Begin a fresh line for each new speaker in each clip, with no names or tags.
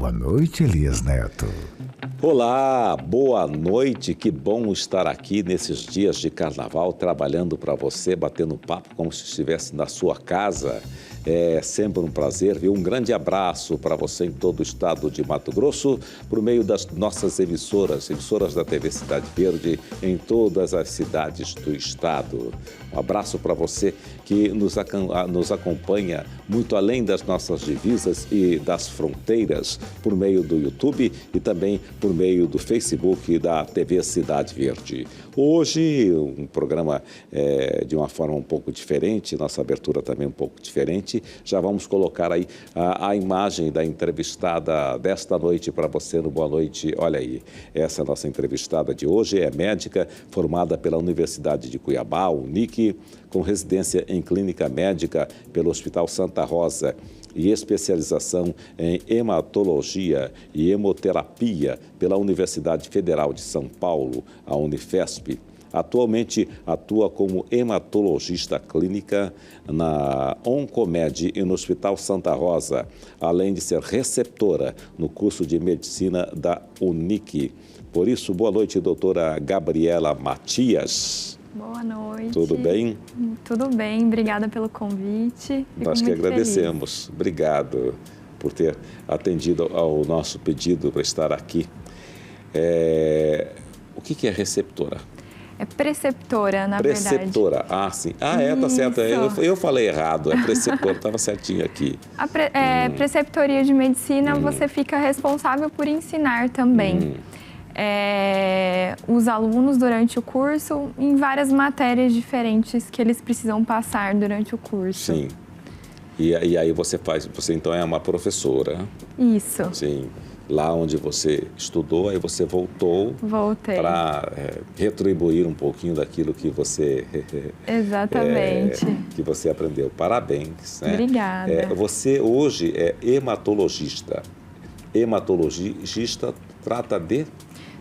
Boa noite, Elias Neto.
Olá, boa noite, que bom estar aqui nesses dias de carnaval, trabalhando para você, batendo papo como se estivesse na sua casa. É sempre um prazer, viu? Um grande abraço para você em todo o estado de Mato Grosso, por meio das nossas emissoras da TV Cidade Verde, em todas as cidades do estado. Um abraço para você que nos acompanha muito além das nossas divisas e das fronteiras, por meio do YouTube e também por meio do Facebook da TV Cidade Verde. Hoje, um programa de uma forma um pouco diferente, nossa abertura também um pouco diferente. Já vamos colocar aí a imagem da entrevistada desta noite para você no Boa Noite. Olha aí, essa nossa entrevistada de hoje é médica formada pela Universidade de Cuiabá, UNIC, com residência em clínica médica pelo Hospital Santa Rosa e especialização em hematologia e hemoterapia pela Universidade Federal de São Paulo, a Unifesp. Atualmente atua como hematologista clínica na Oncomed e no Hospital Santa Rosa, além de ser receptora no curso de medicina da UNIC. Por isso, boa noite, doutora Gabriela Matias.
Boa noite.
Tudo bem?
Tudo bem, obrigada pelo convite.
Nós que agradecemos. Feliz. Obrigado por ter atendido ao nosso pedido para estar aqui. O que é receptora?
É preceptora, na verdade.
Preceptora, sim. Tá certo. Eu falei errado, é preceptora, estava certinho aqui.
Preceptoria de medicina, você fica responsável por ensinar também. Os alunos durante o curso em várias matérias diferentes que eles precisam passar durante o curso.
Sim. E aí você então é uma professora.
Isso.
Sim. Lá onde você estudou, aí você voltou.
Voltei.
Para retribuir um pouquinho daquilo que você...
Exatamente.
Que você aprendeu. Parabéns. Né?
Obrigada.
Você hoje é hematologista. Hematologista trata de...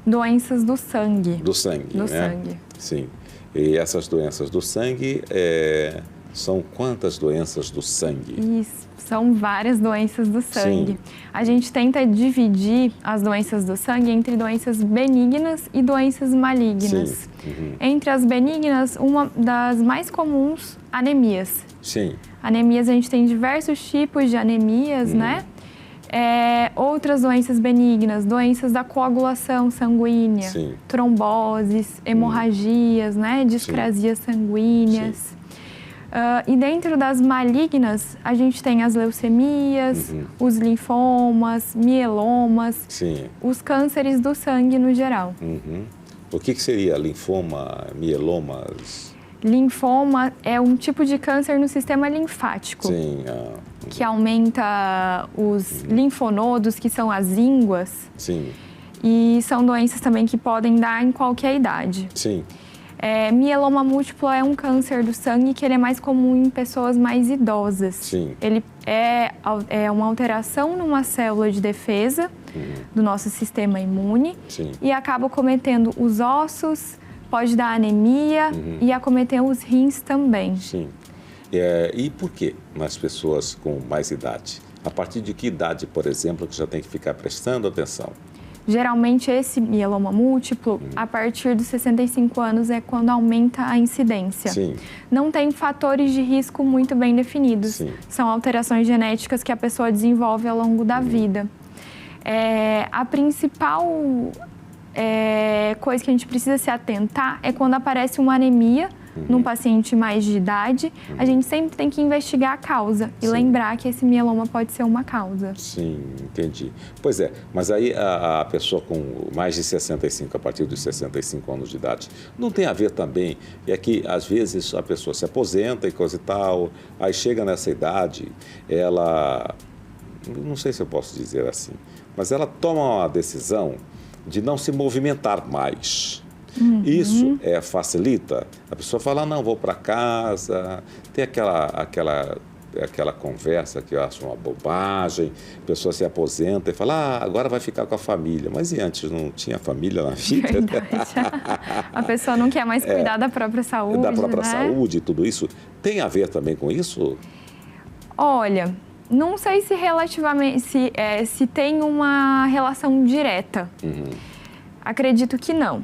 Doenças do sangue.
Do sangue,
Do
né?
sangue.
Sim. E essas doenças do sangue, são quantas doenças do sangue?
Isso, são várias doenças do sangue.
Sim.
A gente tenta dividir as doenças do sangue entre doenças benignas e doenças malignas.
Sim. Uhum.
Entre as benignas, uma das mais comuns, anemias.
Sim.
Anemias, a gente tem diversos tipos de anemias, né? Outras doenças benignas, doenças da coagulação sanguínea,
Sim.
tromboses, hemorragias, né? Discrasias sanguíneas. E dentro das malignas, a gente tem as leucemias, os linfomas, mielomas,
Sim.
os cânceres do sangue no geral.
O que seria linfoma, mielomas?
Linfoma é um tipo de câncer no sistema linfático.
Sim.
Que aumenta os linfonodos, que são as ínguas.
Sim.
E são doenças também que podem dar em qualquer idade.
Sim.
Mieloma múltiplo é um câncer do sangue que ele é mais comum em pessoas mais idosas.
Sim.
Ele é uma alteração numa célula de defesa do nosso sistema imune.
Sim.
E acaba cometendo os ossos, pode dar anemia e acometer os rins também.
Sim. E por que nas pessoas com mais idade? A partir de que idade, por exemplo, que já tem que ficar prestando atenção?
Geralmente, esse mieloma múltiplo, a partir dos 65 anos, é quando aumenta a incidência.
Sim.
Não tem fatores de risco muito bem definidos.
Sim.
São alterações genéticas que a pessoa desenvolve ao longo da vida. A principal coisa que a gente precisa se atentar é quando aparece uma anemia num paciente mais de idade, a gente sempre tem que investigar a causa e lembrar que esse mieloma pode ser uma causa.
Sim, entendi. Pois é, mas aí a pessoa com mais de 65, a partir dos 65 anos de idade, não tem a ver também, que às vezes a pessoa se aposenta e coisa e tal, aí chega nessa idade, ela, não sei se eu posso dizer assim, mas ela toma uma decisão de não se movimentar mais. Isso facilita. A pessoa fala, não, vou para casa, tem aquela conversa que eu acho uma bobagem, a pessoa se aposenta e fala, agora vai ficar com a família. Mas e antes, não tinha família na vida?
Verdade. A pessoa não quer mais cuidar da própria saúde,
da própria
né?
saúde, tudo isso. Tem a ver também com isso?
Olha, Não sei se relativamente, se tem uma relação direta. Acredito que não.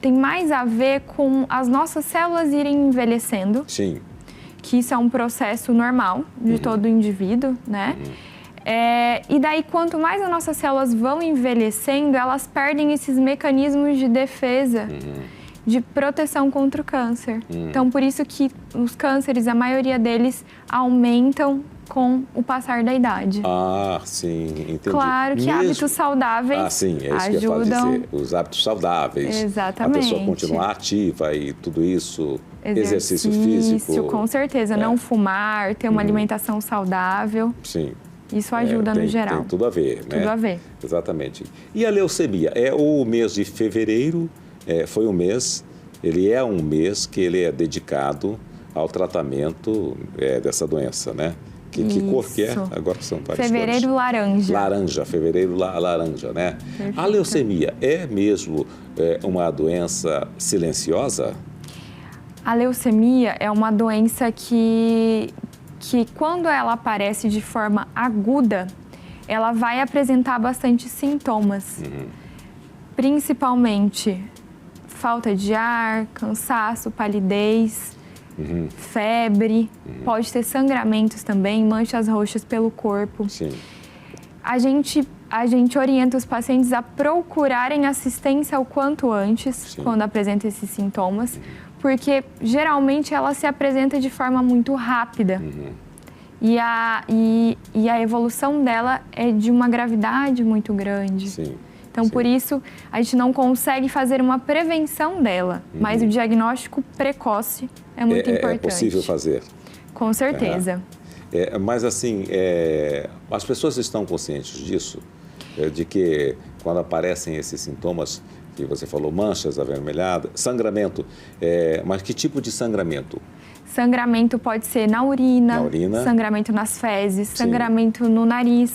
Tem mais a ver com as nossas células irem envelhecendo.
Sim.
Que isso é um processo normal de todo indivíduo, né? E daí, quanto mais as nossas células vão envelhecendo, elas perdem esses mecanismos de defesa, de proteção contra o câncer. Então, por isso que os cânceres, a maioria deles, aumentam com o passar da idade.
Ah, sim, entendi.
Claro que hábitos saudáveis
sim, é isso
ajudam.
que eu ia dizer. Os hábitos saudáveis.
Exatamente.
A pessoa continuar ativa e tudo isso. Exercício físico.
Com certeza. Não fumar, ter uma alimentação saudável.
Sim.
Isso ajuda no geral.
Tem tudo a ver, né?
Tudo a ver.
Exatamente. E a leucemia? O mês de fevereiro foi um mês, ele é um mês que ele é dedicado ao tratamento dessa doença, né? Que cor que é? Agora são várias
fevereiro
cores.
laranja.
Laranja, fevereiro laranja, né?
Perfeito.
A leucemia é mesmo uma doença silenciosa?
A leucemia é uma doença que quando ela aparece de forma aguda, ela vai apresentar bastante sintomas. Principalmente falta de ar, cansaço, palidez, febre, pode ter sangramentos também, manchas roxas pelo corpo.
Sim.
A gente orienta os pacientes a procurarem assistência o quanto antes, quando apresenta esses sintomas, porque geralmente ela se apresenta de forma muito rápida. E a evolução dela é de uma gravidade muito grande.
Sim.
Então, por isso, a gente não consegue fazer uma prevenção dela, mas o diagnóstico precoce é muito importante.
É possível fazer.
Com certeza.
Mas, assim, as pessoas estão conscientes disso? De que quando aparecem esses sintomas, que você falou, manchas avermelhadas, sangramento, mas que tipo de sangramento?
Sangramento pode ser na urina, sangramento nas fezes, sangramento no nariz,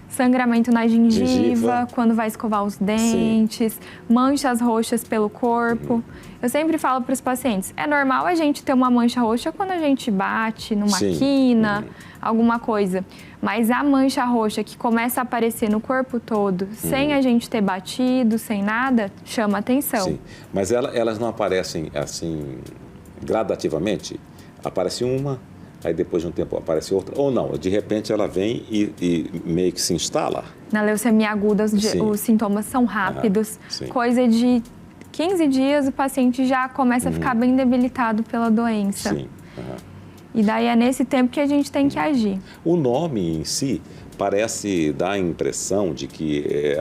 sangramento na gengiva, quando vai escovar os dentes, manchas roxas pelo corpo. Eu sempre falo para os pacientes, é normal a gente ter uma mancha roxa quando a gente bate numa quina, alguma coisa. Mas a mancha roxa que começa a aparecer no corpo todo, sem a gente ter batido, sem nada, chama atenção.
Sim, mas elas não aparecem assim gradativamente? Aparece uma, aí depois de um tempo aparece outra, ou não, de repente ela vem e meio que se instala? Na
leucemia aguda, os sintomas são rápidos, coisa de 15 dias o paciente já começa a ficar bem debilitado pela doença. E daí é nesse tempo que a gente tem que agir.
O nome em si parece dar a impressão de que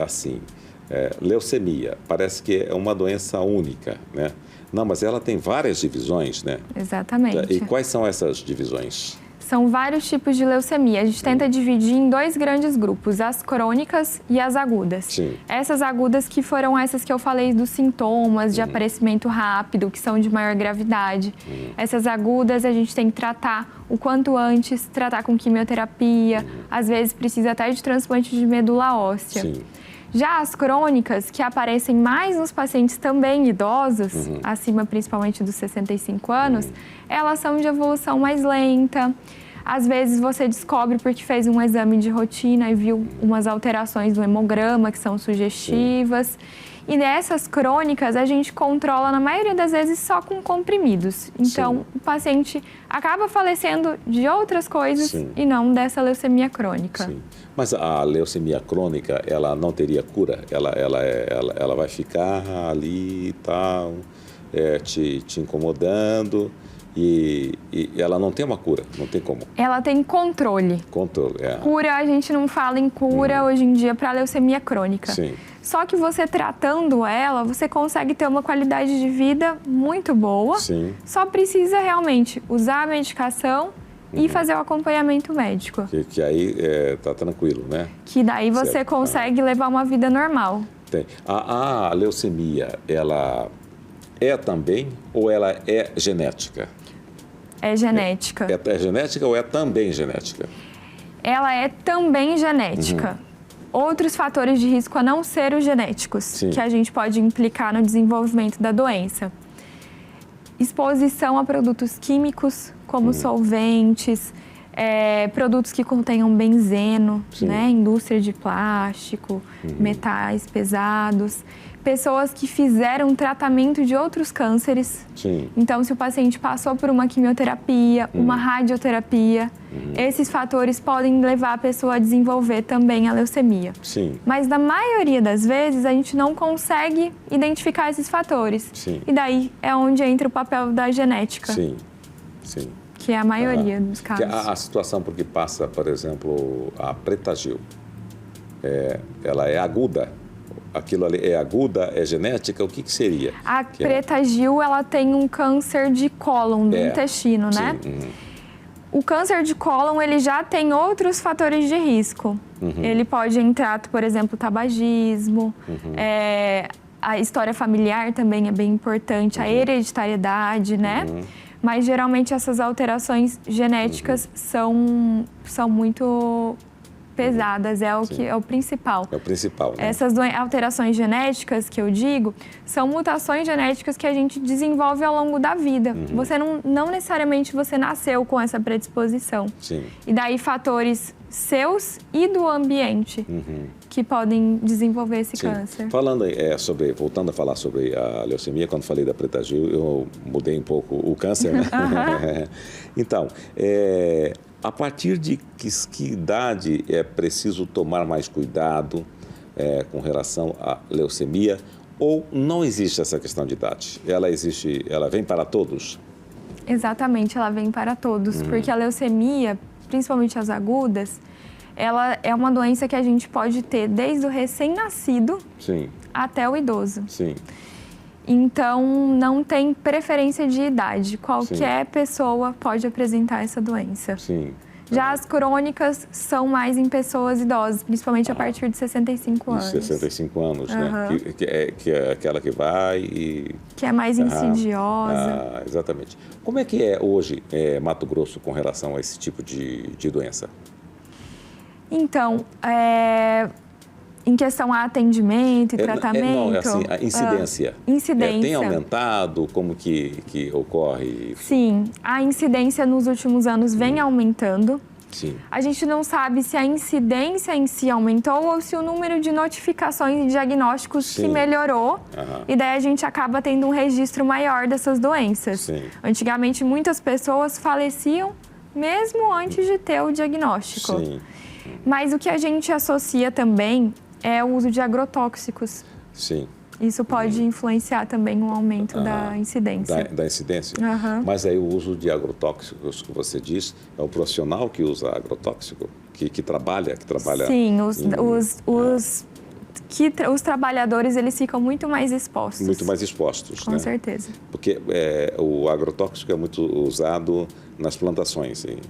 leucemia, parece que é uma doença única, né? Não, mas ela tem várias divisões, né?
Exatamente.
E quais são essas divisões?
São vários tipos de leucemia. A gente tenta dividir em dois grandes grupos, as crônicas e as agudas.
Sim.
Essas agudas que foram essas que eu falei dos sintomas de aparecimento rápido, que são de maior gravidade. Essas agudas a gente tem que tratar o quanto antes, tratar com quimioterapia. Às vezes precisa até de transplante de medula óssea.
Sim.
Já as crônicas, que aparecem mais nos pacientes também idosos, acima principalmente dos 65 anos, elas são de evolução mais lenta. Às vezes você descobre porque fez um exame de rotina e viu umas alterações no hemograma que são sugestivas. E nessas crônicas a gente controla, na maioria das vezes, só com comprimidos. Então, o paciente acaba falecendo de outras coisas e não dessa leucemia crônica.
Sim. Mas a leucemia crônica, ela não teria cura? Ela vai ficar ali e tal, te incomodando e ela não tem uma cura, não tem como?
Ela tem controle.
Controle,
Cura, a gente não fala em cura hoje em dia para leucemia crônica.
Sim.
Só que você tratando ela, você consegue ter uma qualidade de vida muito boa.
Sim.
Só precisa realmente usar a medicação e fazer o acompanhamento médico.
Que aí tá tranquilo, né?
Que daí você consegue levar uma vida normal.
Tem. A leucemia, ela é também ou ela é genética?
É genética.
É genética ou é também genética?
Ela é também genética. Outros fatores de risco a não ser os genéticos, que a gente pode implicar no desenvolvimento da doença. Exposição a produtos químicos, como solventes, Produtos que contenham benzeno,
Sim.
né? Indústria de plástico, metais pesados. Pessoas que fizeram tratamento de outros cânceres.
Sim.
Então, se o paciente passou por uma quimioterapia, uma radioterapia, esses fatores podem levar a pessoa a desenvolver também a leucemia.
Sim.
Mas, na maioria das vezes, a gente não consegue identificar esses fatores.
Sim.
E daí é onde entra o papel da genética,
Sim. Sim.
que é a maioria dos
Que
casos.
a situação porque passa, por exemplo, a Preta Gil, ela é aguda. Aquilo ali é aguda, é genética, o que seria?
A Preta Gil, ela tem um câncer de cólon do intestino, né?
Sim.
O câncer de cólon, ele já tem outros fatores de risco. Ele pode entrar, por exemplo, tabagismo, a história familiar também é bem importante, a hereditariedade, né? Mas, geralmente, essas alterações genéticas são muito pesadas, é o principal.
É o principal, né?
Essas alterações genéticas que eu digo, são mutações genéticas que a gente desenvolve ao longo da vida. Você não necessariamente você nasceu com essa predisposição.
Sim.
E daí fatores seus e do ambiente que podem desenvolver esse câncer.
Falando voltando a falar sobre a leucemia, quando falei da Preta Gil, eu mudei um pouco o câncer, né? Então, a partir de que idade é preciso tomar mais cuidado com relação à leucemia, ou não existe essa questão de idade? Ela vem para todos?
Exatamente, ela vem para todos, porque a leucemia, principalmente as agudas, ela é uma doença que a gente pode ter desde o recém-nascido até o idoso.
Sim.
Então, não tem preferência de idade. Qualquer pessoa pode apresentar essa doença.
Sim.
Já as crônicas são mais em pessoas idosas, principalmente a partir de 65 anos.
65 anos, né? Que é aquela que vai e...
Que é mais insidiosa.
Exatamente. Como é que é hoje Mato Grosso com relação a esse tipo de doença?
Então, em questão a atendimento e tratamento...
a incidência.
Incidência.
Tem aumentado? Como que ocorre?
Sim, a incidência nos últimos anos vem aumentando.
Sim.
A gente não sabe se a incidência em si aumentou ou se o número de notificações e diagnósticos que melhorou. E daí a gente acaba tendo um registro maior dessas doenças.
Sim.
Antigamente, muitas pessoas faleciam mesmo antes de ter o diagnóstico.
Sim.
Mas o que a gente associa também é o uso de agrotóxicos.
Sim.
Isso pode influenciar também o aumento da incidência.
Da incidência? Mas aí o uso de agrotóxicos que você diz, é o profissional que usa agrotóxico? Que trabalha?
Sim, os trabalhadores, eles ficam muito mais expostos.
Muito mais expostos,
Com certeza.
Porque o agrotóxico é muito usado nas plantações em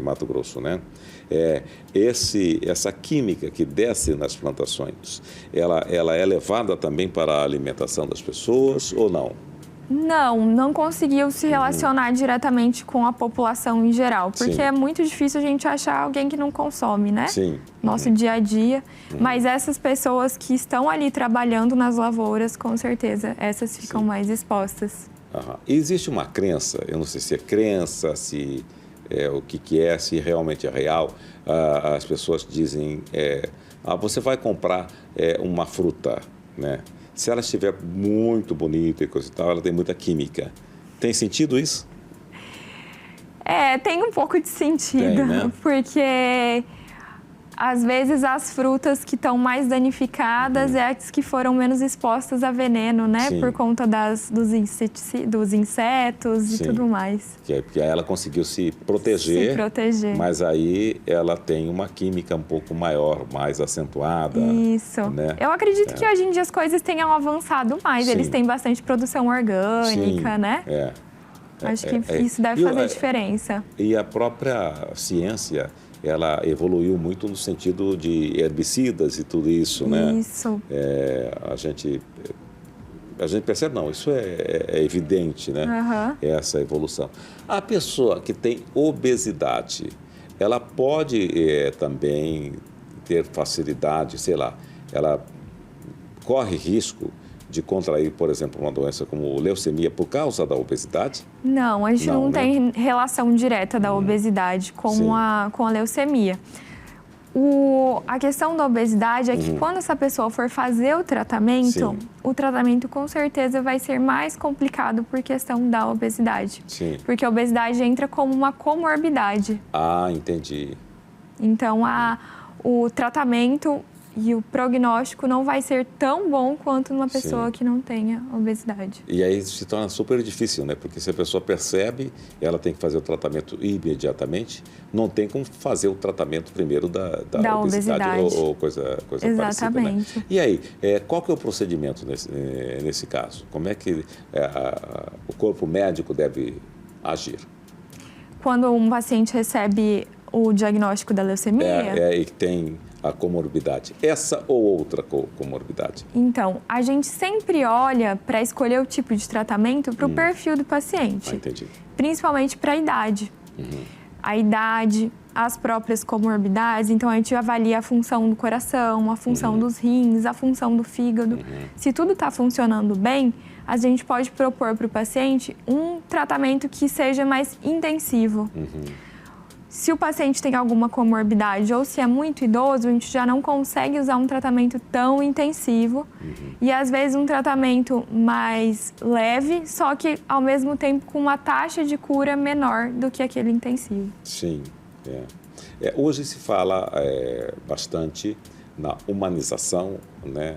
Mato Grosso, né? Essa química que desce nas plantações, ela é levada também para a alimentação das pessoas ou não?
Não conseguiu se relacionar diretamente com a população em geral, porque é muito difícil a gente achar alguém que não consome, né?
Sim.
Nosso dia a dia. Mas essas pessoas que estão ali trabalhando nas lavouras, com certeza, essas ficam mais expostas.
E existe uma crença, eu não sei se é crença, se o que é, se realmente é real. As pessoas dizem, você vai comprar uma fruta, né? Se ela estiver muito bonita e coisa e tal, ela tem muita química. Tem sentido isso?
Tem um pouco de sentido,
tem, né?
Porque às vezes as frutas que estão mais danificadas é as que foram menos expostas a veneno, né?
Sim.
Por conta dos insetos e tudo mais.
Porque ela conseguiu se proteger. Mas aí ela tem uma química um pouco maior, mais acentuada.
Isso.
Né?
Eu acredito que hoje em dia as coisas tenham avançado mais.
Sim.
Eles têm bastante produção orgânica,
Sim.
né? Acho que isso deve fazer diferença.
E a própria ciência, ela evoluiu muito no sentido de herbicidas e tudo isso, né?
Isso.
A gente percebe, não, isso é evidente, né? Essa evolução. A pessoa que tem obesidade, ela pode também ter facilidade, sei lá, ela corre risco de contrair, por exemplo, uma doença como leucemia por causa da obesidade?
Não, a gente
Não,
não
né?
tem relação direta da obesidade com a leucemia. A questão da obesidade é que quando essa pessoa for fazer o tratamento com certeza vai ser mais complicado por questão da obesidade.
Sim.
Porque a obesidade entra como uma comorbidade.
Ah, entendi.
Então, o tratamento e o prognóstico não vai ser tão bom quanto numa pessoa que não tenha obesidade.
E aí se torna super difícil, né? Porque se a pessoa percebe, ela tem que fazer o tratamento imediatamente, não tem como fazer o tratamento primeiro da obesidade ou coisa
Exatamente.
parecida, né? E aí, qual que é o procedimento nesse caso? Como é que o corpo médico deve agir?
Quando um paciente recebe o diagnóstico da leucemia...
E tem a comorbidade, essa ou outra comorbidade?
Então, a gente sempre olha para escolher o tipo de tratamento para o perfil do paciente.
Entendi.
Principalmente para a idade. A idade, as próprias comorbidades, então a gente avalia a função do coração, a função dos rins, a função do fígado. Se tudo está funcionando bem, a gente pode propor para o paciente um tratamento que seja mais intensivo. Se o paciente tem alguma comorbidade ou se é muito idoso, a gente já não consegue usar um tratamento tão intensivo. E, às vezes, um tratamento mais leve, só que, ao mesmo tempo, com uma taxa de cura menor do que aquele intensivo.
Sim. Hoje se fala bastante na humanização, né,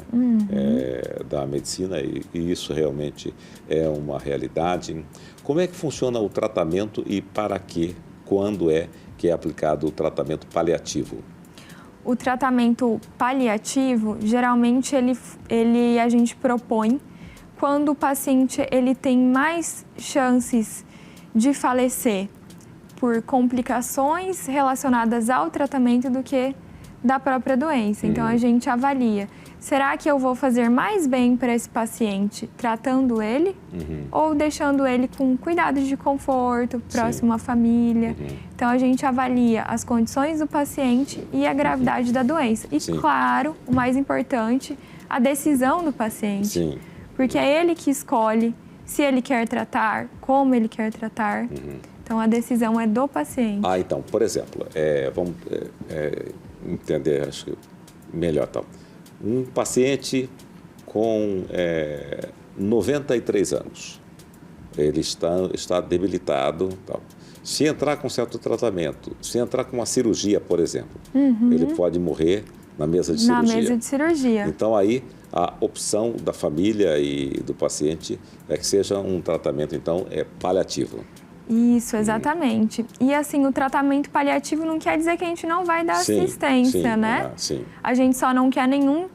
da medicina e isso realmente é uma realidade. Como é que funciona o tratamento e para quê? Quando que é aplicado o tratamento paliativo?
O tratamento paliativo, geralmente, a gente propõe quando o paciente ele tem mais chances de falecer por complicações relacionadas ao tratamento do que da própria doença. Então, a gente avalia. Será que eu vou fazer mais bem para esse paciente tratando ele ou deixando ele com cuidados de conforto, próximo à família? Então, a gente avalia as condições do paciente e a gravidade da doença. E, claro, o mais importante, a decisão do paciente. Porque é ele que escolhe se ele quer tratar, como ele quer tratar. Então, a decisão é do paciente.
Então, por exemplo, vamos entender, acho que melhor, tal. Um paciente com 93 anos, ele está debilitado, tal. Se entrar com certo tratamento, se entrar com uma cirurgia, por exemplo, ele pode morrer na mesa de cirurgia.
Na mesa de cirurgia.
Então, aí, a opção da família e do paciente é que seja um tratamento, então, paliativo.
Isso, exatamente. E assim, o tratamento paliativo não quer dizer que a gente não vai dar assistência, né? A gente só não quer nenhum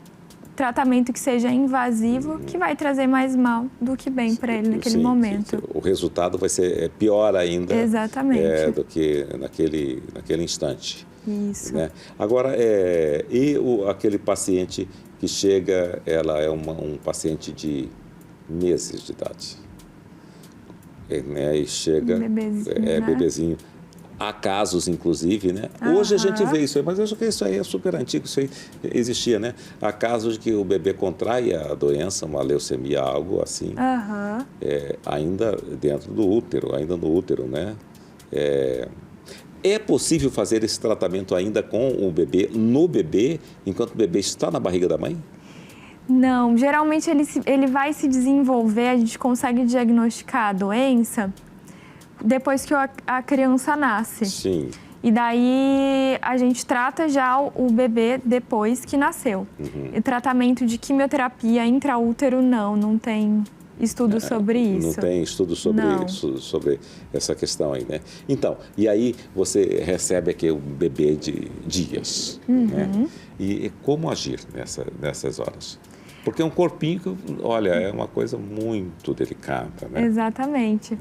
tratamento que seja invasivo, que vai trazer mais mal do que bem para ele naquele momento.
O resultado vai ser pior ainda.
Exatamente.
Do que naquele instante.
Isso.
Né? Agora, aquele paciente que chega, ela é um paciente de meses de idade. E chega, bebezinho. Há casos, inclusive, né? Hoje a gente vê isso aí, mas eu acho que isso aí é super antigo, isso aí existia, né? Há casos de que o bebê contrai a doença, uma leucemia, algo assim, ainda dentro do útero, ainda no útero, né? É possível fazer esse tratamento ainda com o bebê, no bebê, enquanto o bebê está na barriga da mãe?
Não, geralmente ele vai se desenvolver, a gente consegue diagnosticar a doença depois que a criança nasce.
Sim.
E daí a gente trata já o bebê depois que nasceu. E tratamento de quimioterapia intraútero não tem estudo sobre isso.
Não tem estudo sobre essa questão aí, né? Então, e aí você recebe aqui o bebê de dias, né? E como agir nessas horas? Porque é um corpinho que, olha, é uma coisa muito delicada, né?
Exatamente.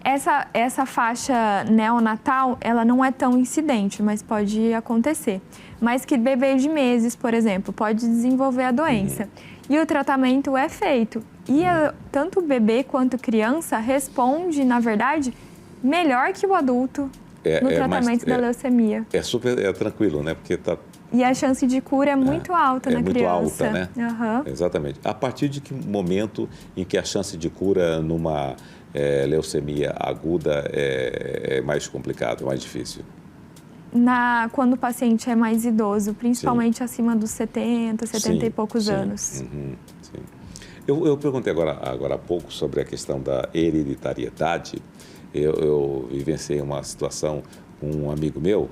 Essa faixa neonatal, ela não é tão incidente, mas pode acontecer. Mas que bebê de meses, por exemplo, pode desenvolver a doença. E o tratamento é feito. E tanto o bebê quanto a criança responde, na verdade, melhor que o adulto no tratamento da leucemia.
É super tranquilo, né? Porque está
E a chance de cura é muito alta na criança.
É muito alta, né? Exatamente. A partir de que momento em que a chance de cura numa leucemia aguda é mais complicado, é mais difícil?
Quando o paciente é mais idoso, principalmente acima dos 70 e poucos anos.
Sim. Eu perguntei agora há pouco sobre a questão da hereditariedade. Eu vivenciei uma situação com um amigo meu,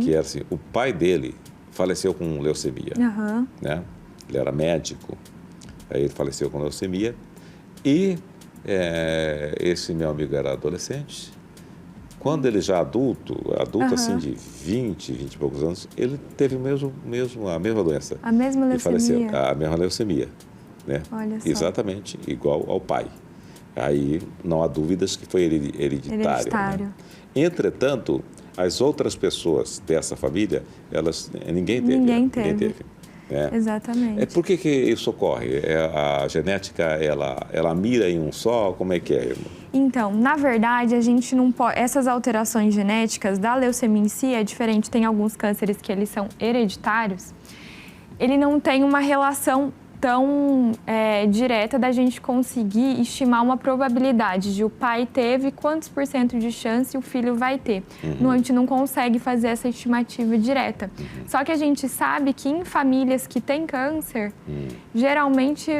que era assim, o pai dele faleceu com leucemia, né? Ele era médico, aí ele faleceu com leucemia e esse meu amigo era adolescente. Quando ele já adulto assim de 20 e poucos anos, ele teve a mesma doença.
A mesma leucemia?
E faleceu, a mesma leucemia, né?
Olha só.
Exatamente igual ao pai. Aí não há dúvidas que foi hereditário. Né? Entretanto, as outras pessoas dessa família, ninguém teve.
Ninguém teve.
Né?
Exatamente.
Por que isso ocorre? A genética, ela mira em um só? Como é que é, irmã?
Então, na verdade, a gente não pode... Essas alterações genéticas da leucemia em si é diferente. Tem alguns cânceres que eles são hereditários. Ele não tem uma relação tão direta da gente conseguir estimar uma probabilidade de o pai teve quantos % de chance o filho vai ter. A gente não consegue fazer essa estimativa direta. Só que a gente sabe que em famílias que têm câncer, geralmente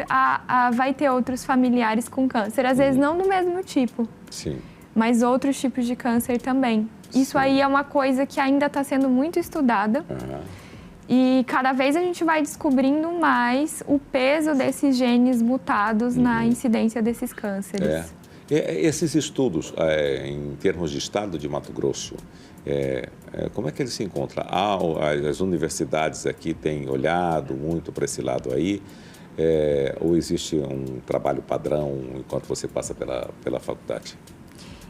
vai ter outros familiares com câncer. Às vezes não do mesmo tipo, mas outros tipos de câncer também. Isso aí é uma coisa que ainda está sendo muito estudada. E cada vez a gente vai descobrindo mais o peso desses genes mutados na incidência desses cânceres.
Esses estudos, em termos de estado de Mato Grosso, como é que eles se encontram? As universidades aqui têm olhado muito para esse lado aí, ou existe um trabalho padrão enquanto você passa pela faculdade?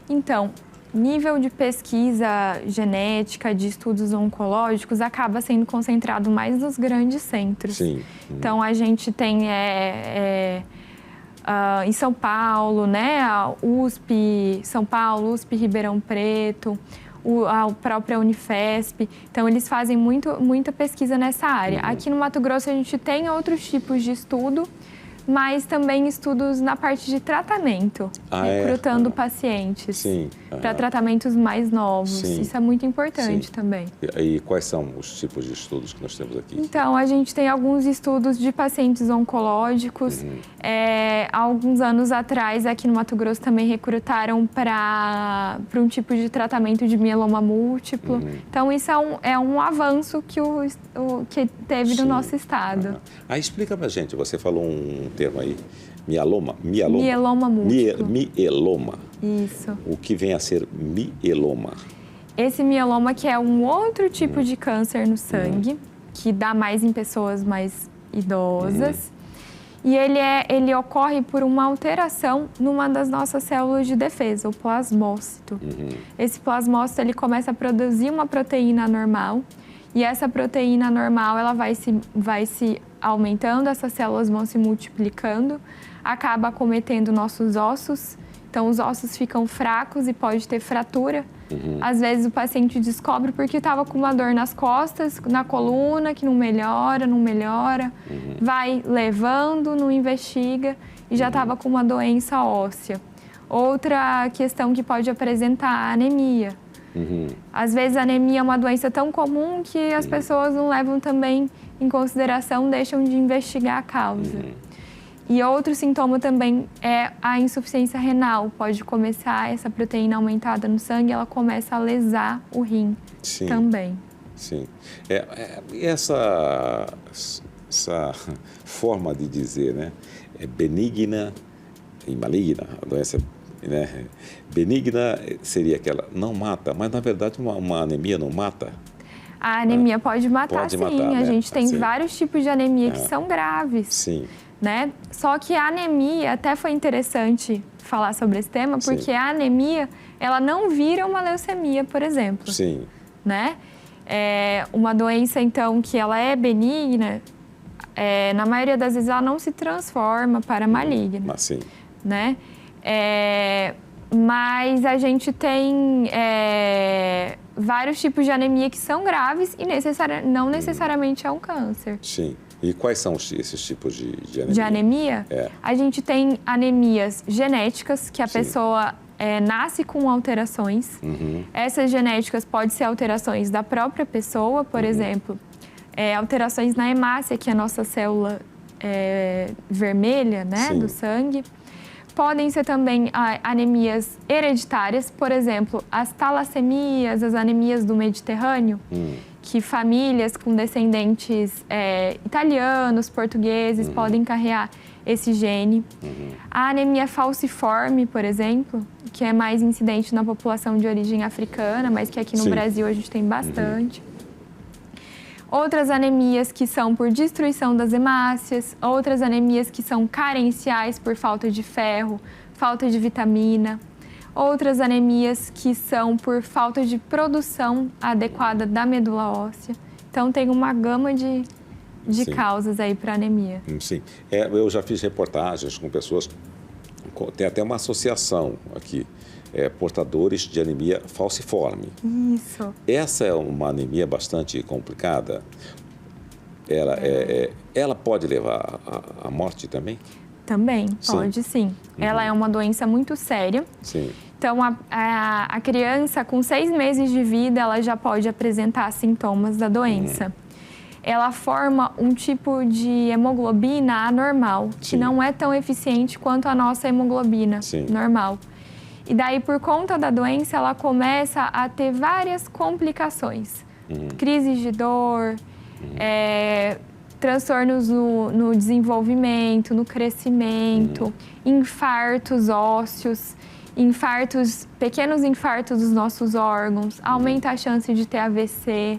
Então, nível de pesquisa genética, de estudos oncológicos, acaba sendo concentrado mais nos grandes centros. Então, a gente tem em São Paulo, né, a USP, São Paulo, USP Ribeirão Preto, a própria Unifesp. Então, eles fazem muita pesquisa nessa área. Aqui no Mato Grosso, a gente tem outros tipos de estudo, mas também estudos na parte de tratamento, recrutando pacientes para tratamentos mais novos. Isso é muito importante também.
E quais são os tipos de estudos que nós temos aqui?
Então, a gente tem alguns estudos de pacientes oncológicos. Há alguns anos atrás, aqui no Mato Grosso, também recrutaram para um tipo de tratamento de mieloma múltiplo. Então, isso é um avanço que teve no nosso estado.
Explica para a gente, você falou um termo aí, mieloma múltiplo. Mieloma.
Isso.
O que vem a ser mieloma?
Esse mieloma que é um outro tipo de câncer no sangue, que dá mais em pessoas mais idosas. E ele ocorre por uma alteração numa das nossas células de defesa, o plasmócito. Esse plasmócito, ele começa a produzir uma proteína normal, e essa proteína normal, ela vai se aumentando, essas células vão se multiplicando, acaba acometendo nossos ossos. Então, os ossos ficam fracos e pode ter fratura. Às vezes, o paciente descobre porque estava com uma dor nas costas, na coluna, que não melhora. Vai levando, não investiga e já estava com uma doença óssea. Outra questão que pode apresentar a anemia. Às vezes, a anemia é uma doença tão comum que as pessoas não levam também em consideração, deixam de investigar a causa. E outro sintoma também é a insuficiência renal. Pode começar essa proteína aumentada no sangue, ela começa a lesar o rim também.
Essa forma de dizer, né? É benigna e maligna, a doença, né? Benigna seria aquela, não mata, mas na verdade uma anemia não mata.
A anemia pode matar, sim.
Né?
A gente tem vários tipos de anemia que são graves. Né? Só que a anemia, até foi interessante falar sobre esse tema, porque a anemia, ela não vira uma leucemia, por exemplo. Né? Uma doença, então, que ela é benigna, na maioria das vezes ela não se transforma para maligna. Né? Mas a gente tem vários tipos de anemia que são graves e não necessariamente é um câncer.
Sim. E quais são esses tipos de anemia?
De anemia? A gente tem anemias genéticas, que a pessoa nasce com alterações. Essas genéticas podem ser alterações da própria pessoa, por exemplo, alterações na hemácia, que é a nossa célula vermelha, né, do sangue. Podem ser também anemias hereditárias, por exemplo, as talassemias, as anemias do Mediterrâneo, que famílias com descendentes italianos, portugueses podem carregar esse gene. A anemia falciforme, por exemplo, que é mais incidente na população de origem africana, mas que aqui no Brasil a gente tem bastante. Outras anemias que são por destruição das hemácias, outras anemias que são carenciais por falta de ferro, falta de vitamina, outras anemias que são por falta de produção adequada da medula óssea. Então, tem uma gama de causas aí para anemia.
Sim. Eu já fiz reportagens com pessoas, tem até uma associação aqui, portadores de anemia falciforme.
Isso.
Essa é uma anemia bastante complicada. Ela pode levar à morte também?
Também, pode sim. Ela é uma doença muito séria.
Sim.
Então, a criança com 6 meses de vida, ela já pode apresentar sintomas da doença. Ela forma um tipo de hemoglobina anormal, que não é tão eficiente quanto a nossa hemoglobina normal. E daí, por conta da doença, ela começa a ter várias complicações. Crises de dor, transtornos no desenvolvimento, no crescimento, infartos ósseos, pequenos infartos dos nossos órgãos, aumenta a chance de ter AVC.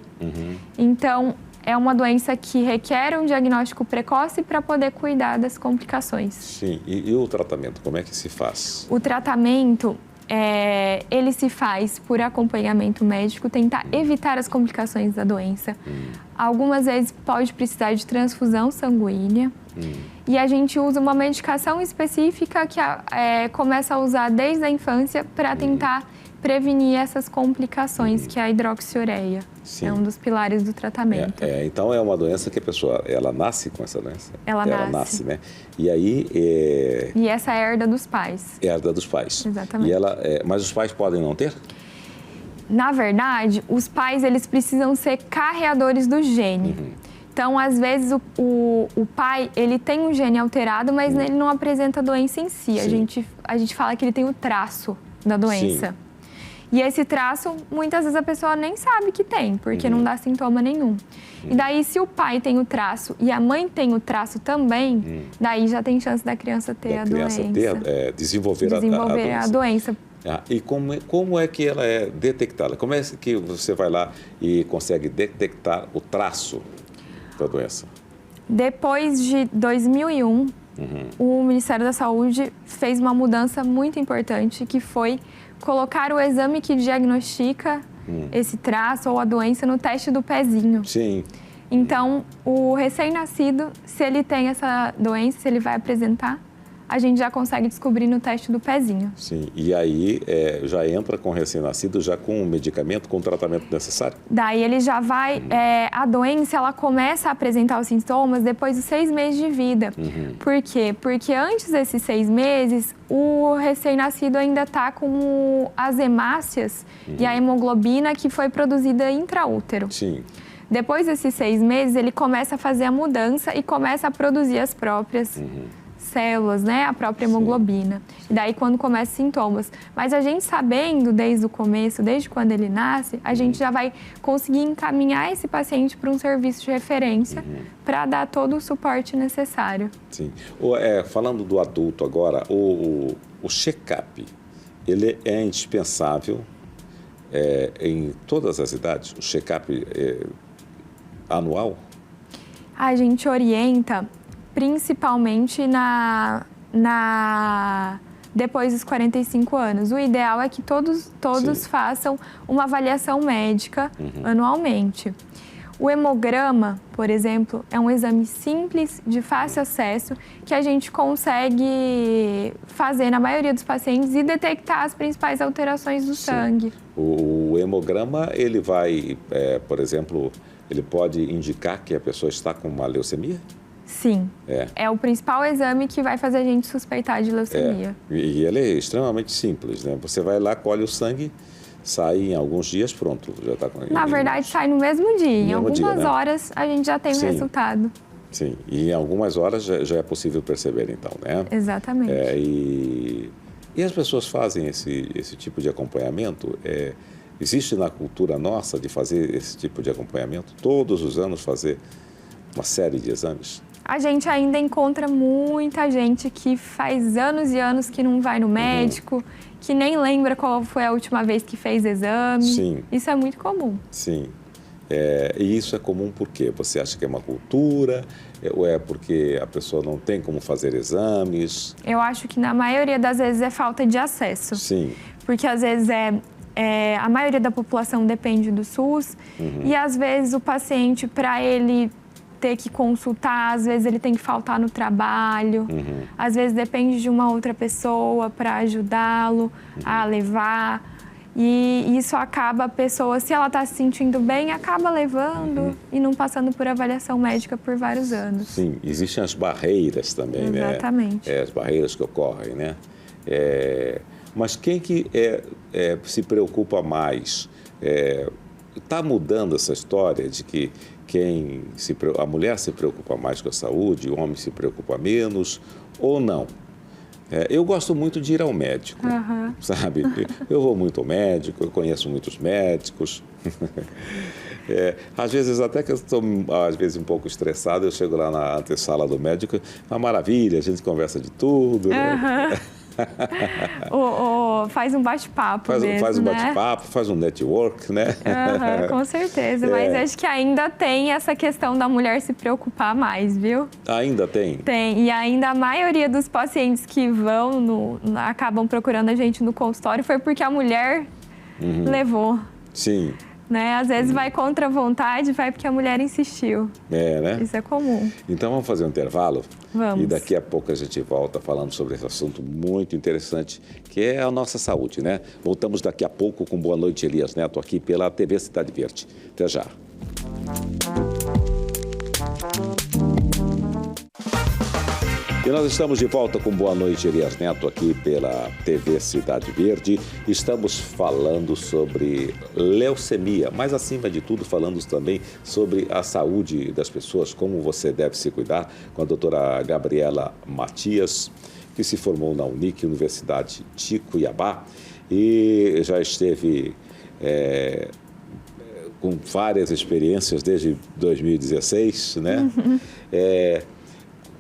Então, é uma doença que requer um diagnóstico precoce para poder cuidar das complicações.
Sim. E o tratamento, como é que se faz?
O tratamento, ele se faz por acompanhamento médico, tentar evitar as complicações da doença. Algumas vezes pode precisar de transfusão sanguínea. E a gente usa uma medicação específica que começa a usar desde a infância para tentar prevenir essas complicações, que é a hidroxiureia. É um dos pilares do tratamento.
Então, é uma doença que a pessoa, ela nasce com essa doença?
Ela nasce,
né? E aí...
E essa é a herda dos pais.
Herda dos pais.
Exatamente.
Mas os pais podem não ter?
Na verdade, os pais, eles precisam ser carreadores do gene. Então, às vezes, o pai, ele tem um gene alterado, mas ele não apresenta a doença em si. A gente fala que ele tem o traço da doença. E esse traço, muitas vezes a pessoa nem sabe que tem, porque não dá sintoma nenhum. E daí, se o pai tem o traço e a mãe tem o traço também, daí já tem chance da criança ter a doença.
Desenvolver a doença. E como é que ela é detectada? Como é que você vai lá e consegue detectar o traço da doença?
Depois de 2001, o Ministério da Saúde fez uma mudança muito importante, que foi colocar o exame que diagnostica esse traço ou a doença no teste do pezinho.
Sim.
Então, o recém-nascido, se ele tem essa doença, se ele vai apresentar, a gente já consegue descobrir no teste do pezinho.
Sim, e aí já entra com o recém-nascido, já com o medicamento, com o tratamento necessário?
Daí ele já vai... a doença, ela começa a apresentar os sintomas depois dos 6 meses de vida. Por quê? Porque antes desses 6 meses, o recém-nascido ainda está com as hemácias e a hemoglobina que foi produzida intraútero.
Sim.
Depois desses 6 meses, ele começa a fazer a mudança e começa a produzir as próprias células, né? A própria hemoglobina. E daí, quando começam os sintomas. Mas a gente sabendo desde o começo, desde quando ele nasce, a gente já vai conseguir encaminhar esse paciente para um serviço de referência para dar todo o suporte necessário.
Sim. Falando do adulto agora, o check-up, ele é indispensável em todas as idades? O check-up anual?
A gente orienta principalmente depois dos 45 anos. O ideal é que todos façam uma avaliação médica anualmente. O hemograma, por exemplo, é um exame simples, de fácil acesso, que a gente consegue fazer na maioria dos pacientes e detectar as principais alterações do sangue.
O o hemograma, ele vai, por exemplo, ele pode indicar que a pessoa está com uma leucemia?
Sim. É o principal exame que vai fazer a gente suspeitar de leucemia.
E ele é extremamente simples, né? Você vai lá, colhe o sangue, sai em alguns dias, pronto. Já está com...
Na verdade, sai no mesmo dia. Em algumas
dia, né?
horas, a gente já tem o resultado.
Sim, e em algumas horas já é possível perceber, então, né?
Exatamente.
E as pessoas fazem esse tipo de acompanhamento? Existe na cultura nossa de fazer esse tipo de acompanhamento? Todos os anos fazer uma série de exames?
A gente ainda encontra muita gente que faz anos e anos que não vai no médico, que nem lembra qual foi a última vez que fez exame.
Sim.
Isso é muito comum.
Sim. E isso é comum por quê? Você acha que é uma cultura? Ou é porque a pessoa não tem como fazer exames?
Eu acho que na maioria das vezes é falta de acesso.
Sim.
Porque às vezes a maioria da população depende do SUS e às vezes o paciente, para ele ter que consultar, às vezes ele tem que faltar no trabalho, às vezes depende de uma outra pessoa para ajudá-lo a levar. E isso acaba a pessoa, se ela está se sentindo bem, acaba levando e não passando por avaliação médica por vários anos.
Sim, existem as barreiras também, né?
Exatamente.
As barreiras que ocorrem, né? Mas quem que se preocupa mais? Está mudando essa história de que a mulher se preocupa mais com a saúde, o homem se preocupa menos, ou não? Eu gosto muito de ir ao médico, sabe? Eu vou muito ao médico, eu conheço muitos médicos. Às vezes, até que eu estou um pouco estressado, eu chego lá na antessala do médico, uma maravilha, a gente conversa de tudo, né?
Faz um bate-papo mesmo,
faz um
né?
bate-papo, faz um network, né?
Com certeza, mas acho que ainda tem essa questão da mulher se preocupar mais, viu?
Ainda tem?
Tem, e ainda a maioria dos pacientes que acabam procurando a gente no consultório foi porque a mulher levou.
Sim.
Né? Às vezes vai contra a vontade, vai porque a mulher insistiu.
Né?
Isso é comum.
Então vamos fazer um intervalo?
Vamos.
E daqui a pouco a gente volta falando sobre esse assunto muito interessante, que é a nossa saúde, né? Voltamos daqui a pouco com Boa Noite, Elias Neto, aqui pela TV Cidade Verde. Até já. E nós estamos de volta com Boa Noite, Elias Neto, aqui pela TV Cidade Verde. Estamos falando sobre leucemia, mas acima de tudo falando também sobre a saúde das pessoas, como você deve se cuidar, com a doutora Gabriela Matias, que se formou na Unic, Universidade de Cuiabá, e já esteve com várias experiências desde 2016, né?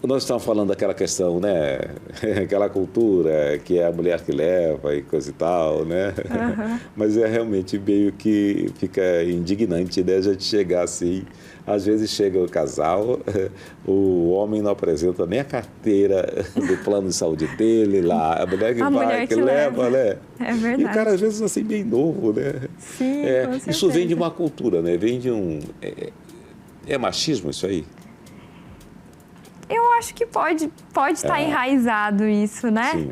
Nós estamos falando daquela questão, né? Aquela cultura que é a mulher que leva e coisa e tal, né? Mas realmente meio que fica indignante, né? A gente chegar assim. Às vezes chega o casal, o homem não apresenta nem a carteira do plano de saúde dele lá. A mulher que leva, né?
É verdade.
E o cara às vezes assim bem novo, né?
Sim, com certeza.
Isso vem de uma cultura, né? Vem de um... É machismo isso aí?
Eu acho que pode estar enraizado isso, né?
Sim.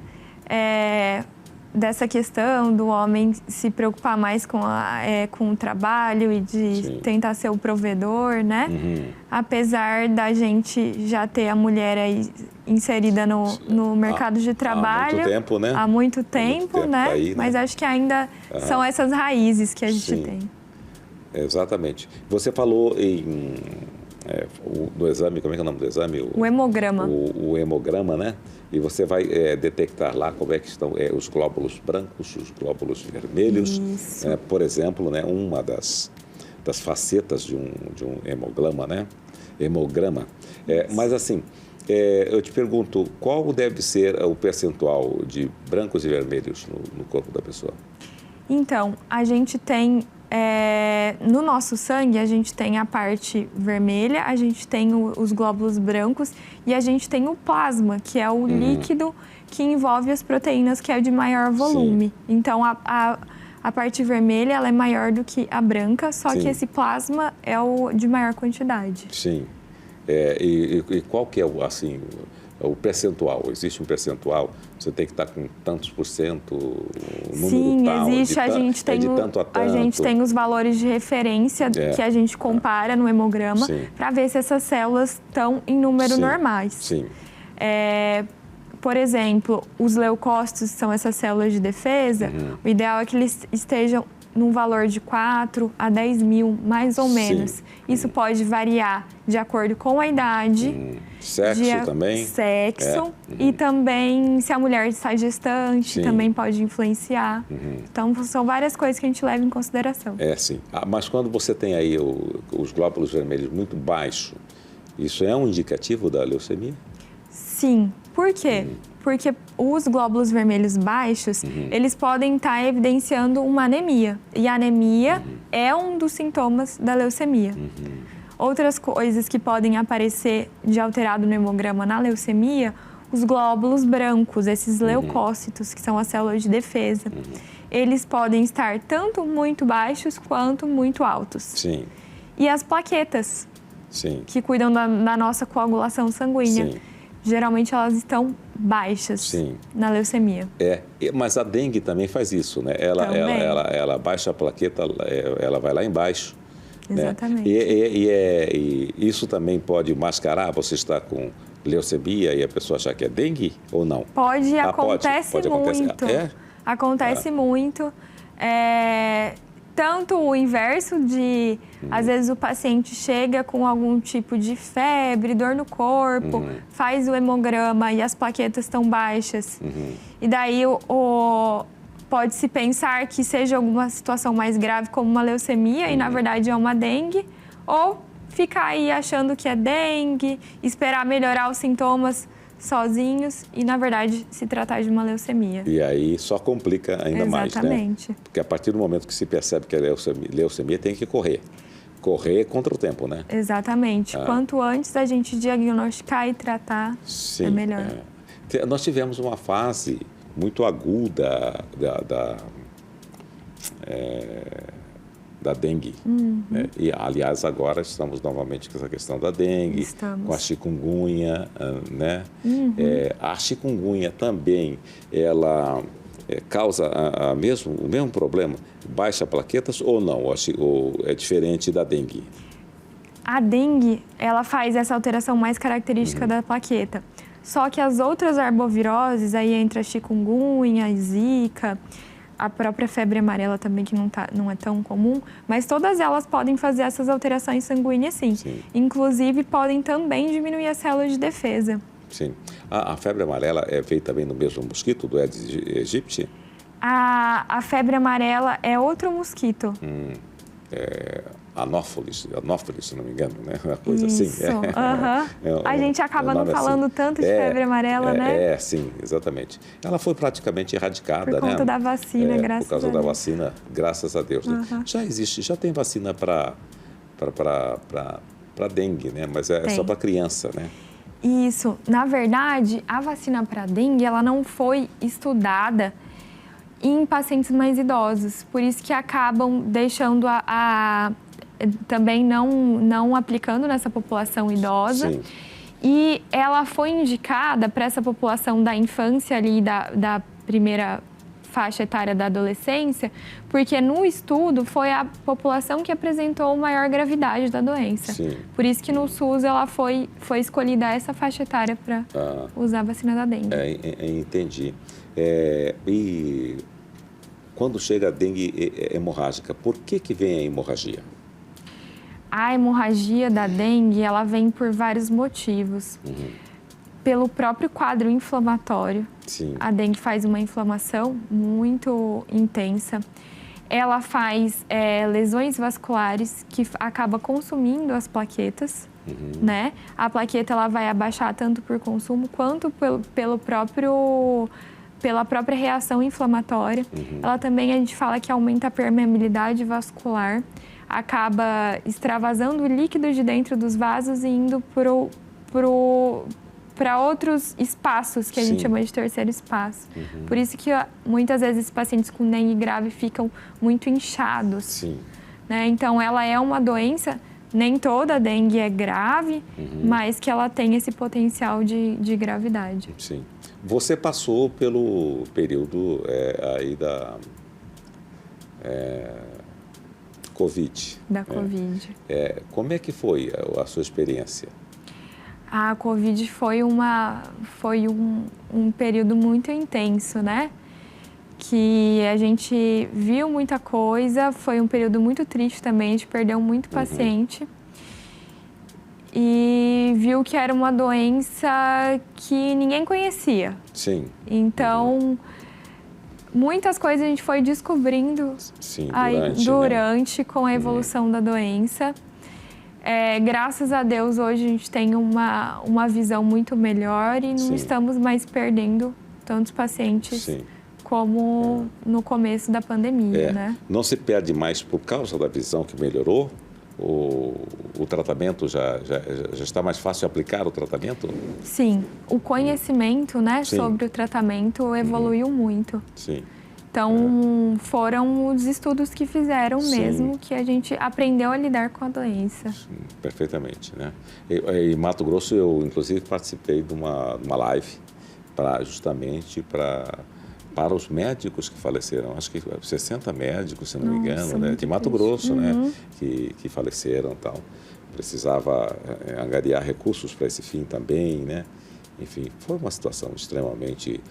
Dessa questão do homem se preocupar mais com o trabalho e de tentar ser o provedor, né? Apesar da gente já ter a mulher aí inserida no mercado de trabalho.
Há muito tempo, né?
Há muito tempo, né?
Aí, né?
Mas acho que ainda são essas raízes que a gente tem.
Exatamente. Você falou no exame, como é que é o nome do exame?
O hemograma.
O hemograma, né? E você vai detectar lá como é que estão os glóbulos brancos, os glóbulos vermelhos.
Isso.
Por exemplo, né, uma das facetas de um hemograma, né? Hemograma. Mas assim, eu te pergunto, qual deve ser o percentual de brancos e vermelhos no corpo da pessoa? Então,
a gente tem... no nosso sangue, a gente tem a parte vermelha, a gente tem os glóbulos brancos e a gente tem o plasma, que é o líquido que envolve as proteínas, que é de maior volume. Sim. Então, a parte vermelha ela é maior do que a branca, só que esse plasma é o de maior quantidade.
Sim. E qual que é, assim, o percentual, existe um percentual, você tem que estar com tantos por cento, o número
Sim,
tal,
existe, a gente tem
de tanto a tanto.
A gente tem os valores de referência que a gente compara no hemograma para ver se essas células estão em número normais.
Sim.
Por exemplo, os leucócitos, que são essas células de defesa, o ideal é que eles estejam num valor de 4 a 10 mil, mais ou menos. Isso pode variar de acordo com a idade.
Sexo também?
Sexo. E também, se a mulher está gestante, também pode influenciar. Então, são várias coisas que a gente leva em consideração.
Sim. Mas quando você tem aí os glóbulos vermelhos muito baixos, isso é um indicativo da leucemia?
Sim. Por quê? Porque os glóbulos vermelhos baixos, eles podem estar evidenciando uma anemia. E a anemia é um dos sintomas da leucemia. Outras coisas que podem aparecer de alterado no hemograma na leucemia, os glóbulos brancos, esses leucócitos, que são as células de defesa. Eles podem estar tanto muito baixos quanto muito altos.
Sim.
E as plaquetas, que cuidam da nossa coagulação sanguínea.
Sim.
Geralmente elas estão baixas na leucemia.
Mas a dengue também faz isso, né? Ela baixa a plaqueta, ela vai lá embaixo.
Exatamente.
Né? E isso também pode mascarar, você está com leucemia e a pessoa achar que é dengue ou não?
Pode, acontece muito. Acontece
Ah.
muito. Tanto o inverso de, às vezes o paciente chega com algum tipo de febre, dor no corpo, faz o hemograma e as plaquetas estão baixas. E daí pode-se pensar que seja alguma situação mais grave, como uma leucemia, e na verdade é uma dengue, ou ficar aí achando que é dengue, esperar melhorar os sintomas sozinhos e, na verdade, se tratar de uma leucemia.
E aí só complica ainda mais, né?
Exatamente.
Porque a partir do momento que se percebe que é leucemia, tem que correr. Correr contra o tempo, né?
Exatamente. Quanto antes a gente diagnosticar e tratar, é melhor.
Nós tivemos uma fase muito aguda da dengue. Né? E, aliás, agora estamos novamente com essa questão da dengue, com a chikungunya, né? A chikungunya também, ela causa o mesmo problema, baixa plaquetas ou não? Ou é diferente da dengue?
A dengue, ela faz essa alteração mais característica da plaqueta. Só que as outras arboviroses, aí entra a chikungunya, a zika, a própria febre amarela também, que não é tão comum, mas todas elas podem fazer essas alterações sanguíneas, sim. Inclusive, podem também diminuir as células de defesa. Sim.
A febre amarela veio também no mesmo mosquito, do Aedes aegypti?
A febre amarela é outro mosquito.
Anófelis, se não me engano, né? Uma coisa
Isso.
assim.
A gente acaba não falando tanto de febre amarela, né?
Sim, exatamente. Ela foi praticamente erradicada,
por conta da vacina, graças a Deus.
Por causa da vacina, graças a Deus. Né? Já tem vacina para dengue, né? Mas é só para criança, né?
Isso. Na verdade, a vacina para dengue, ela não foi estudada em pacientes mais idosos. Por isso que acabam deixando também não aplicando nessa população idosa.
Sim.
E ela foi indicada para essa população da infância ali, da primeira faixa etária da adolescência, porque no estudo foi a população que apresentou maior gravidade da doença.
Sim.
Por isso que no SUS ela foi escolhida essa faixa etária para usar a vacina da dengue.
Entendi. E quando chega a dengue hemorrágica, por que vem a hemorragia?
A hemorragia da dengue, ela vem por vários motivos. Pelo próprio quadro inflamatório.
Sim.
A dengue faz uma inflamação muito intensa. Ela faz lesões vasculares que acaba consumindo as plaquetas, né? A plaqueta ela vai abaixar tanto por consumo quanto pela própria reação inflamatória. Ela também, a gente fala que aumenta a permeabilidade vascular, acaba extravasando o líquido de dentro dos vasos e indo para outros espaços que a gente chama de terceiro espaço. Por isso que muitas vezes pacientes com dengue grave ficam muito inchados.
Sim.
Né? Então, ela é uma doença nem toda a dengue é grave, mas que ela tem esse potencial de gravidade.
Sim. Você passou pelo período aí da Covid.
Da Covid.
Como é que foi a sua experiência?
A Covid foi um período muito intenso, né? Que a gente viu muita coisa, foi um período muito triste também, a gente perdeu muito paciente. E viu que era uma doença que ninguém conhecia.
Sim.
Então, muitas coisas a gente foi descobrindo
Sim,
durante com a evolução da doença. Graças a Deus, hoje a gente tem uma visão muito melhor e não estamos mais perdendo tantos pacientes como no começo da pandemia, né?
Não se perde mais por causa da visão que melhorou? O tratamento já está mais fácil de aplicar o tratamento?
Sim, o conhecimento, né, sobre o tratamento evoluiu muito.
Sim.
Então, foram os estudos que fizeram mesmo que a gente aprendeu a lidar com a doença.
Sim, perfeitamente, né? Em Mato Grosso, eu, inclusive, participei de uma live justamente para os médicos que faleceram. Acho que 60 médicos, se não me engano, né? De Mato Grosso, né? Que faleceram e tal. Precisava angariar recursos para esse fim também, né? Enfim, foi uma situação extremamente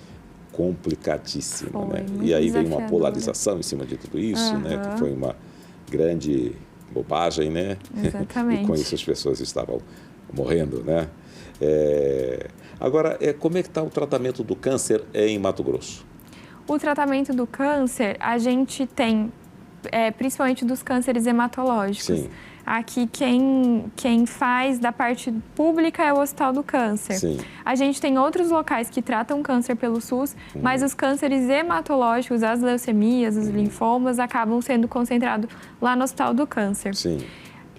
complicadíssima, né? E aí veio uma polarização em cima de tudo isso, né? Que foi uma grande bobagem, né?
Exatamente.
E com isso as pessoas estavam morrendo, né? Agora, como é que está o tratamento do câncer em Mato Grosso?
O tratamento do câncer, a gente tem, principalmente dos cânceres hematológicos.
Sim.
Aqui, quem faz da parte pública é o Hospital do Câncer.
Sim.
A gente tem outros locais que tratam câncer pelo SUS, mas os cânceres hematológicos, as leucemias, os linfomas, acabam sendo concentrados lá no Hospital do Câncer.
Sim.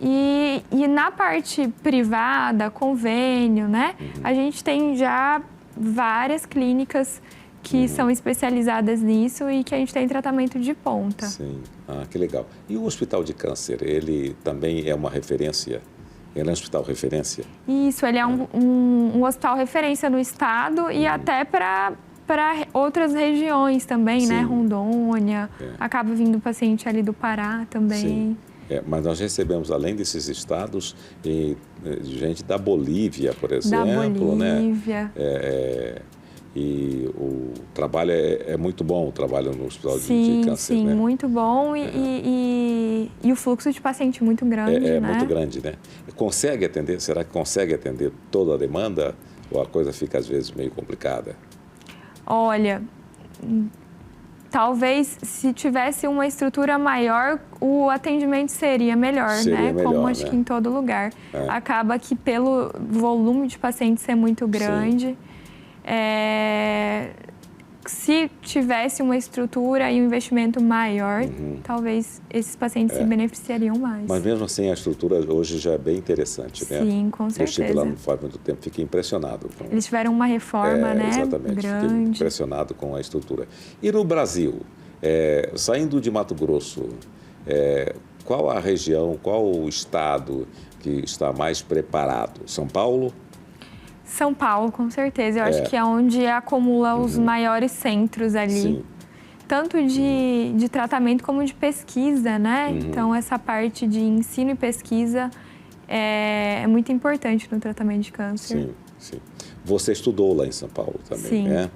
E na parte privada, convênio, né? A gente tem já várias clínicas que são especializadas nisso e que a gente tem tratamento de ponta.
Sim. Ah, que legal. E o Hospital de Câncer, ele também é uma referência? Ele é um hospital referência?
Isso, ele é um hospital referência no estado e até para outras regiões também, né? Rondônia, acaba vindo paciente ali do Pará também.
Sim. Mas nós recebemos, além desses estados, gente da Bolívia, por exemplo.
Da Bolívia.
Né? E o trabalho é muito bom, o trabalho no Hospital de Câncer,
sim,
né?
muito bom e o fluxo de paciente muito grande, né?
Muito grande, né? Consegue atender, será que consegue atender toda a demanda ou a coisa fica às vezes meio complicada?
Olha, talvez se tivesse uma estrutura maior, o atendimento seria melhor, né?
Melhor,
como acho que em todo lugar. Acaba que pelo volume de pacientes ser muito grande, se tivesse uma estrutura e um investimento maior, talvez esses pacientes se beneficiariam mais.
Mas mesmo assim, a estrutura hoje já é bem interessante, né?
Sim, com certeza.
Eu estive lá não faz muito tempo, fiquei impressionado.
Eles tiveram uma reforma, né?
Exatamente,
grande.
Fiquei impressionado com a estrutura. E no Brasil, saindo de Mato Grosso, qual a região, qual o estado que está mais preparado? São Paulo?
São Paulo, com certeza. Eu acho que é onde acumula os maiores centros ali.
Sim.
Tanto de tratamento como de pesquisa, né? Então, essa parte de ensino e pesquisa é muito importante no tratamento de câncer.
Sim, sim. Você estudou lá em São Paulo também,
sim.
Né?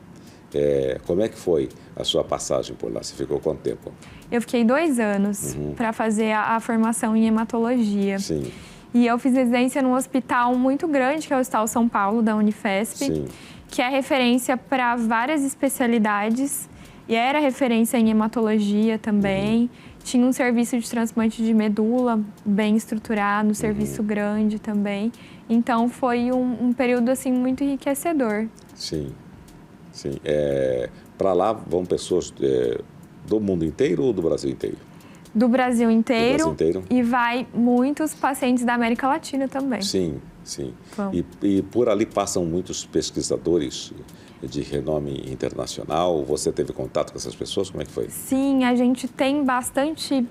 Como é que foi a sua passagem por lá? Você ficou quanto tempo?
Eu fiquei 2 anos para fazer a formação em hematologia.
Sim.
E eu fiz residência num hospital muito grande, que é o Hospital São Paulo, da Unifesp, que é referência para várias especialidades e era referência em hematologia também. Tinha um serviço de transplante de medula bem estruturado, um serviço grande também. Então, foi um período assim, muito enriquecedor.
Sim, sim. Para lá vão pessoas do mundo inteiro ou do Brasil inteiro?
Do Brasil inteiro,
do Brasil inteiro.
E vai muitos pacientes da América Latina também.
Sim, sim. E por ali passam muitos pesquisadores de renome internacional. Você teve contato com essas pessoas? Como é que foi?
Sim, a gente tem bastante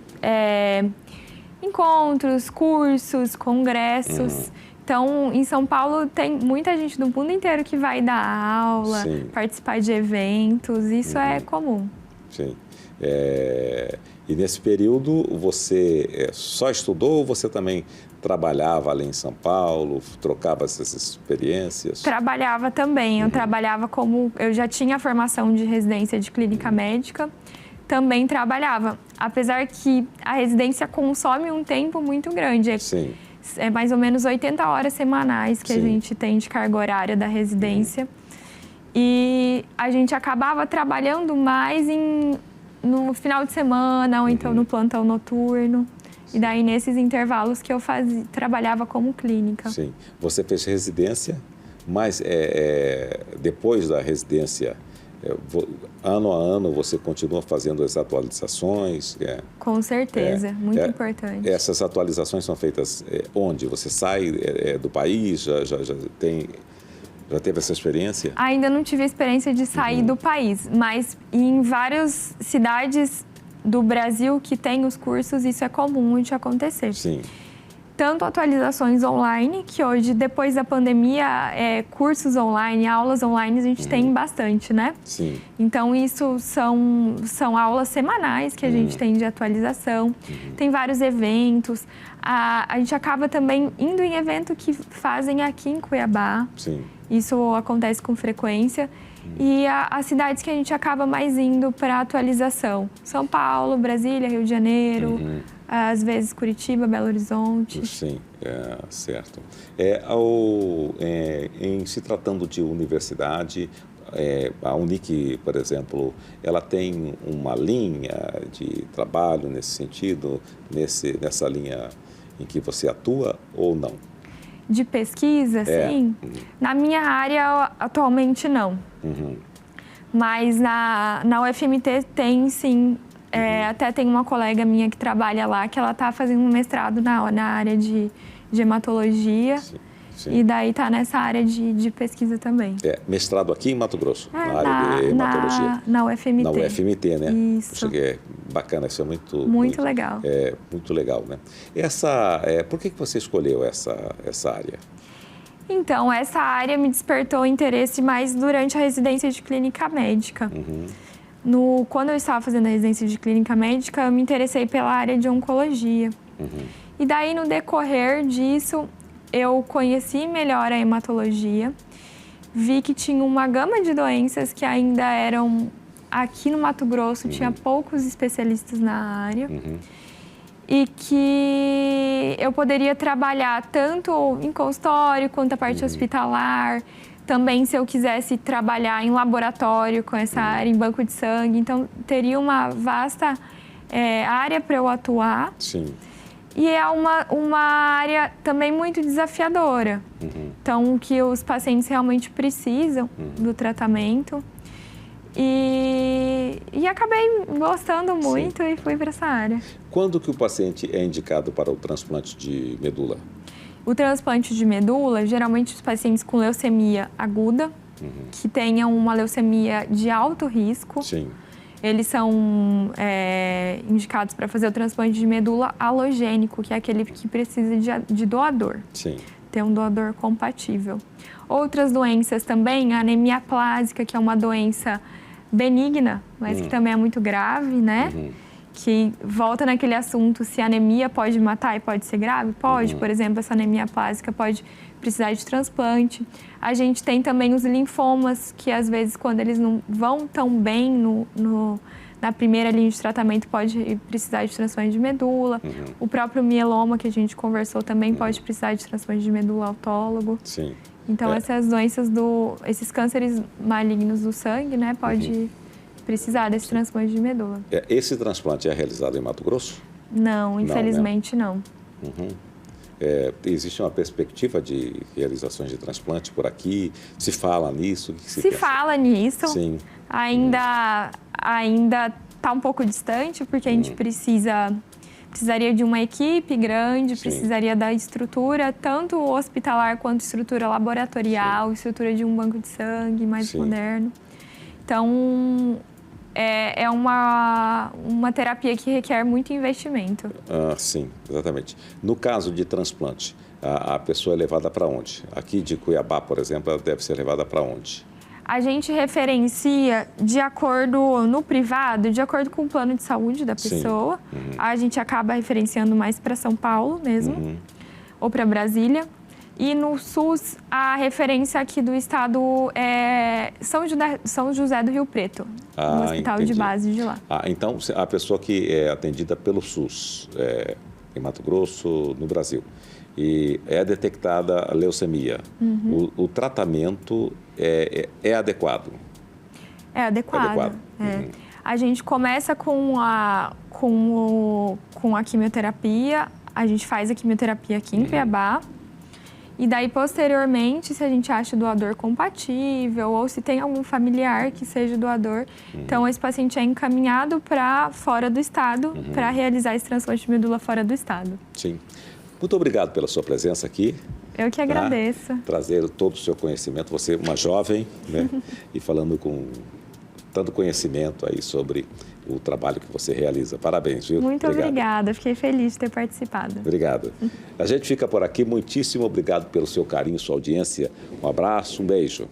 encontros, cursos, congressos. Então, em São Paulo, tem muita gente do mundo inteiro que vai dar aula,
Sim.
participar de eventos, isso é comum.
Sim. E nesse período, você só estudou ou você também trabalhava ali em São Paulo, trocava essas experiências?
Trabalhava também, eu trabalhava eu já tinha a formação de residência de clínica médica, também trabalhava. Apesar que a residência consome um tempo muito grande,
Sim.
é mais ou menos 80 horas semanais que a gente tem de carga horária da residência. E a gente acabava trabalhando mais no final de semana ou então no plantão noturno. E daí, nesses intervalos que eu trabalhava como clínica.
Sim. Você fez residência, mas depois da residência, ano a ano, você continua fazendo as atualizações?
Com certeza, muito importante.
Essas atualizações são feitas onde? Você sai do país? Já teve essa experiência?
Ainda não tive a experiência de sair do país, mas em várias cidades do Brasil que tem os cursos, isso é comum de acontecer.
Sim.
Tanto atualizações online, que hoje, depois da pandemia, cursos online, aulas online, a gente tem bastante, né?
Sim.
Então, isso são aulas semanais que a gente tem de atualização. Tem vários eventos. A gente acaba também indo em evento que fazem aqui em Cuiabá.
Sim.
Isso acontece com frequência. E as cidades que a gente acaba mais indo para atualização: São Paulo, Brasília, Rio de Janeiro, às vezes Curitiba, Belo Horizonte.
Sim, certo. Em se tratando de universidade, a Unic, por exemplo, ela tem uma linha de trabalho nesse sentido, nessa linha em que você atua ou não?
De pesquisa, sim. Na minha área, atualmente, não. Mas na UFMT tem, sim. Até tem uma colega minha que trabalha lá, que ela está fazendo um mestrado na área de hematologia. Sim. E daí está nessa área de pesquisa também.
Mestrado aqui em Mato Grosso, na área de hematologia.
Na UFMT.
Na UFMT, né?
Isso.
Bacana, isso é
muito legal.
Muito legal, né? Por que você escolheu essa área?
Então, essa área me despertou interesse mais durante a residência de clínica médica. Quando eu estava fazendo a residência de clínica médica, eu me interessei pela área de oncologia. E daí, no decorrer disso, eu conheci melhor a hematologia, vi que tinha uma gama de doenças que ainda eram... Aqui no Mato Grosso, tinha poucos especialistas na área. E que eu poderia trabalhar tanto em consultório quanto a parte hospitalar. Também, se eu quisesse trabalhar em laboratório com essa área, em banco de sangue. Então, teria uma vasta área para eu atuar.
Sim.
E é uma área também muito desafiadora. Então, que os pacientes realmente precisam do tratamento. E acabei gostando muito e fui para essa área.
Quando que o paciente é indicado para o transplante de medula?
O transplante de medula, geralmente os pacientes com leucemia aguda, que tenham uma leucemia de alto risco,
Sim.
eles são indicados para fazer o transplante de medula halogênico, que é aquele que precisa de doador.
Sim.
Ter um doador compatível. Outras doenças também, a anemia plásica, que é uma doença benigna, mas que também é muito grave, né? Que volta naquele assunto, se a anemia pode matar e pode ser grave? Pode, por exemplo, essa anemia plásica pode precisar de transplante. A gente tem também os linfomas, que às vezes quando eles não vão tão bem na primeira linha de tratamento pode precisar de transplante de medula. O próprio mieloma, que a gente conversou, também pode precisar de transplante de medula autólogo.
Sim.
Então, essas doenças, esses cânceres malignos do sangue, né, pode precisar desse transplante de medula.
Esse transplante é realizado em Mato Grosso?
Não, infelizmente não.
Existe uma perspectiva de realizações de transplante por aqui? Se fala nisso?
Se fala nisso.
Sim.
Ainda está um pouco distante, porque a gente precisaria de uma equipe grande, precisaria da estrutura, tanto hospitalar quanto estrutura laboratorial, estrutura de um banco de sangue mais moderno. Então, é uma terapia que requer muito investimento.
Sim, exatamente. No caso de transplante, a pessoa é levada para onde? Aqui de Cuiabá, por exemplo, ela deve ser levada para onde?
A gente referencia de acordo no privado, de acordo com o plano de saúde da pessoa. A gente acaba referenciando mais para São Paulo mesmo, ou para Brasília. E no SUS, a referência aqui do estado é São José do Rio Preto, no hospital de base de lá.
Então, a pessoa que é atendida pelo SUS, em Mato Grosso, no Brasil, e é detectada a leucemia, o tratamento é adequado?
É adequado. A gente começa com a quimioterapia, a gente faz a quimioterapia aqui em Cuiabá. E daí, posteriormente, se a gente acha o doador compatível ou se tem algum familiar que seja doador, então esse paciente é encaminhado para fora do estado para realizar esse transplante de medula fora do estado.
Sim. Muito obrigado pela sua presença aqui.
Eu que agradeço.
Trazer todo o seu conhecimento, você é uma jovem, né? E falando com tanto conhecimento aí sobre o trabalho que você realiza. Parabéns, viu?
Muito obrigada, fiquei feliz de ter participado.
Obrigado. A gente fica por aqui, muitíssimo obrigado pelo seu carinho, sua audiência. Um abraço, um beijo.